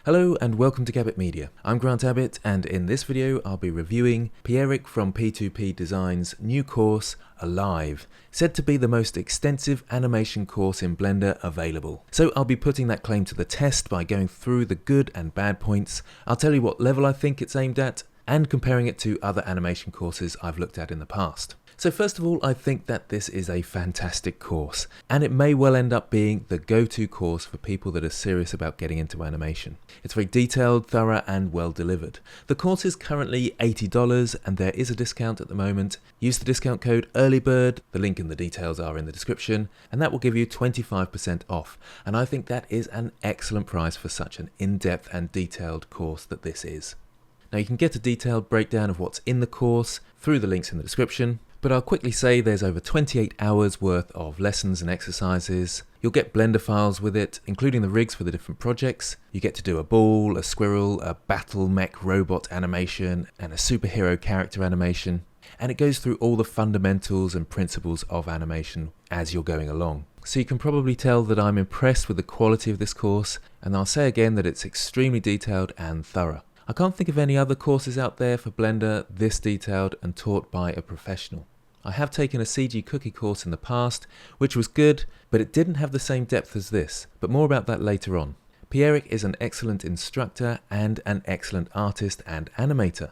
Hello and welcome to Gabbitt Media. I'm Grant Abbott, and in this video I'll be reviewing Pierrick from P2P Design's new course, Alive, said to be the most extensive animation course in Blender available. So I'll be putting that claim to the test by going through the good and bad points. I'll tell you what level I think it's aimed at, and comparing it to other animation courses I've looked at in the past. So first of all, I think that this is a fantastic course, and it may well end up being the go-to course for people that are serious about getting into animation. It's very detailed, thorough, and well delivered. The course is currently $80, and there is a discount at the moment. Use the discount code EARLYBIRD, the link and the details are in the description, and that will give you 25% off. And I think that is an excellent price for such an in-depth and detailed course that this is. Now you can get a detailed breakdown of what's in the course through the links in the description. But I'll quickly say there's over 28 hours worth of lessons and exercises. You'll get Blender files with it, including the rigs for the different projects. You get to do a ball, a squirrel, a battle mech robot animation, and a superhero character animation. And it goes through all the fundamentals and principles of animation as you're going along. So you can probably tell that I'm impressed with the quality of this course, and I'll say again that it's extremely detailed and thorough. I can't think of any other courses out there for Blender this detailed and taught by a professional. I have taken a CG Cookie course in the past, which was good, but it didn't have the same depth as this, but more about that later on. Pierrick is an excellent instructor and an excellent artist and animator.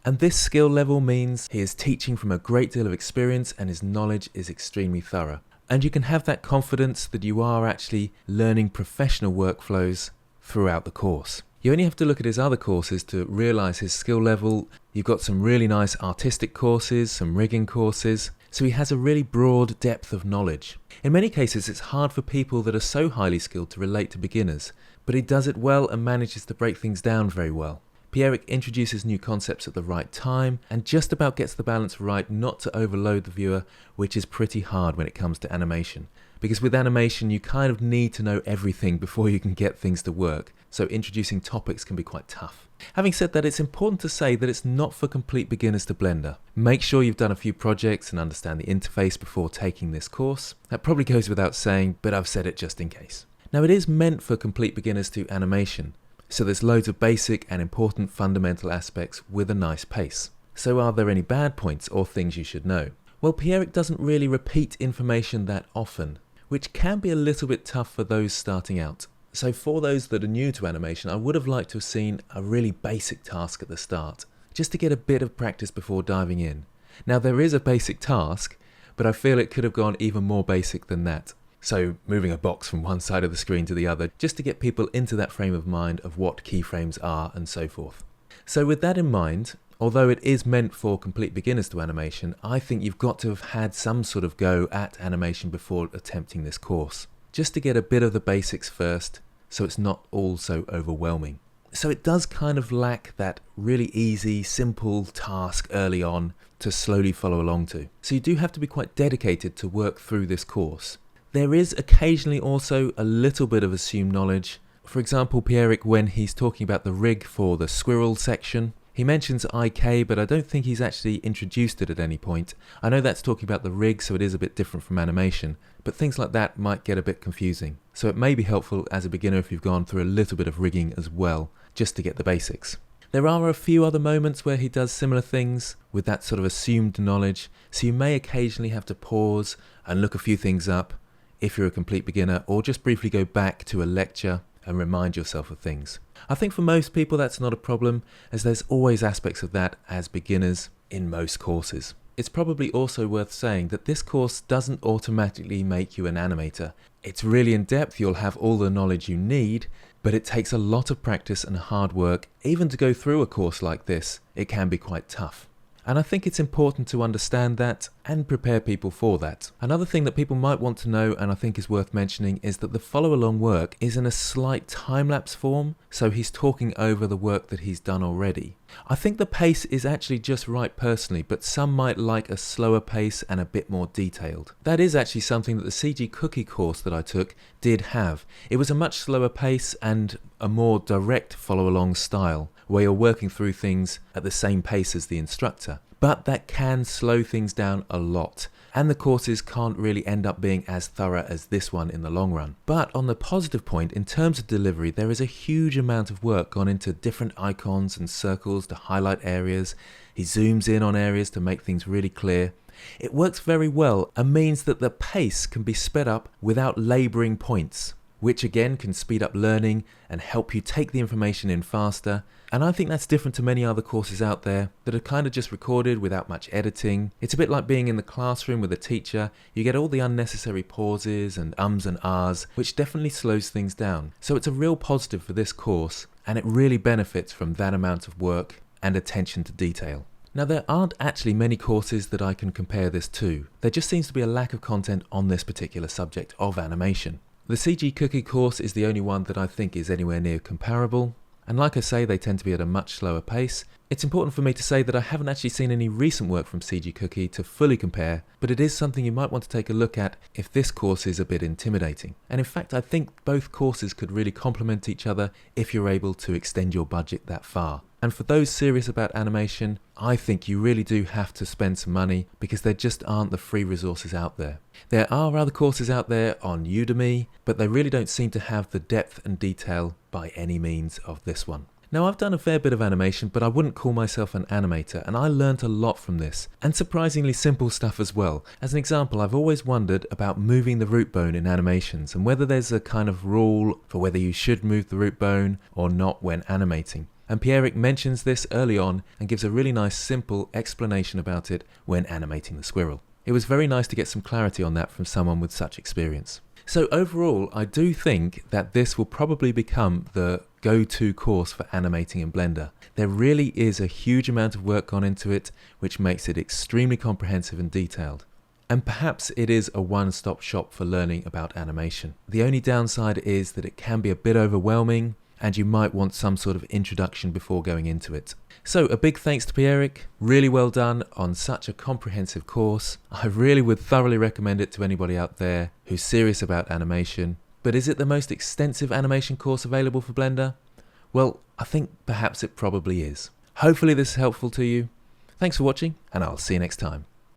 And this skill level means he is teaching from a great deal of experience and his knowledge is extremely thorough. And you can have that confidence that you are actually learning professional workflows throughout the course. You only have to look at his other courses to realise his skill level. You've got some really nice artistic courses, some rigging courses, so he has a really broad depth of knowledge. In many cases it's hard for people that are so highly skilled to relate to beginners, but he does it well and manages to break things down very well. Pierrick introduces new concepts at the right time and just about gets the balance right not to overload the viewer, which is pretty hard when it comes to animation. Because with animation you kind of need to know everything before you can get things to work, so introducing topics can be quite tough. Having said that, it's important to say that it's not for complete beginners to Blender. Make sure you've done a few projects and understand the interface before taking this course. That probably goes without saying, but I've said it just in case. Now it is meant for complete beginners to animation, so there's loads of basic and important fundamental aspects with a nice pace. So are there any bad points or things you should know? Well, Pierrick doesn't really repeat information that often, which can be a little bit tough for those starting out. So for those that are new to animation, I would have liked to have seen a really basic task at the start, just to get a bit of practice before diving in. Now there is a basic task, but I feel it could have gone even more basic than that. So moving a box from one side of the screen to the other, just to get people into that frame of mind of what keyframes are and so forth. So with that in mind, although it is meant for complete beginners to animation, I think you've got to have had some sort of go at animation before attempting this course, just to get a bit of the basics first, so it's not all so overwhelming. So it does kind of lack that really easy, simple task early on to slowly follow along to. So you do have to be quite dedicated to work through this course. There is occasionally also a little bit of assumed knowledge. For example, Pierrick, when he's talking about the rig for the squirrel section, he mentions IK, but I don't think he's actually introduced it at any point. I know that's talking about the rig, so it is a bit different from animation, but things like that might get a bit confusing. So it may be helpful as a beginner if you've gone through a little bit of rigging as well, just to get the basics. There are a few other moments where he does similar things with that sort of assumed knowledge, so you may occasionally have to pause and look a few things up if you're a complete beginner, or just briefly go back to a lecture and remind yourself of things. I think for most people that's not a problem, as there's always aspects of that as beginners in most courses. It's probably also worth saying that this course doesn't automatically make you an animator. It's really in depth, you'll have all the knowledge you need, but it takes a lot of practice and hard work. Even to go through a course like this, it can be quite tough. And I think it's important to understand that and prepare people for that. Another thing that people might want to know, and I think is worth mentioning, is that the follow-along work is in a slight time-lapse form, so he's talking over the work that he's done already. I think the pace is actually just right personally, but some might like a slower pace and a bit more detailed. That is actually something that the CG Cookie course that I took did have. It was a much slower pace and a more direct follow-along style, where you're working through things at the same pace as the instructor. but that can slow things down a lot. And the courses can't really end up being as thorough as this one in the long run. But on the positive point, in terms of delivery, there is a huge amount of work gone into different icons and circles to highlight areas. He zooms in on areas to make things really clear. It works very well and means that the pace can be sped up without labouring points, which again can speed up learning and help you take the information in faster. And I think that's different to many other courses out there that are kind of just recorded without much editing. It's a bit like being in the classroom with a teacher. You get all the unnecessary pauses and ums and ahs, which definitely slows things down. So it's a real positive for this course, and it really benefits from that amount of work and attention to detail. Now, there aren't actually many courses that I can compare this to. There just seems to be a lack of content on this particular subject of animation. The CG Cookie course is the only one that I think is anywhere near comparable. And like I say, they tend to be at a much slower pace. It's important for me to say that I haven't actually seen any recent work from CG Cookie to fully compare, but it is something you might want to take a look at if this course is a bit intimidating. And in fact, I think both courses could really complement each other if you're able to extend your budget that far. And for those serious about animation, I think you really do have to spend some money because there just aren't the free resources out there. There are other courses out there on Udemy, but they really don't seem to have the depth and detail by any means of this one. Now, I've done a fair bit of animation, but I wouldn't call myself an animator, and I learnt a lot from this, and surprisingly simple stuff as well. As an example, I've always wondered about moving the root bone in animations and whether there's a kind of rule for whether you should move the root bone or not when animating. And Pierrick mentions this early on and gives a really nice simple explanation about it when animating the squirrel. It was very nice to get some clarity on that from someone with such experience. So overall, I do think that this will probably become the go-to course for animating in Blender. There really is a huge amount of work gone into it, which makes it extremely comprehensive and detailed. And perhaps it is a one-stop shop for learning about animation. The only downside is that it can be a bit overwhelming, and you might want some sort of introduction before going into it. So a big thanks to Pierrick, really well done on such a comprehensive course. I really would thoroughly recommend it to anybody out there who's serious about animation. But is it the most extensive animation course available for Blender? Well, I think perhaps it probably is. Hopefully this is helpful to you. Thanks for watching, and I'll see you next time.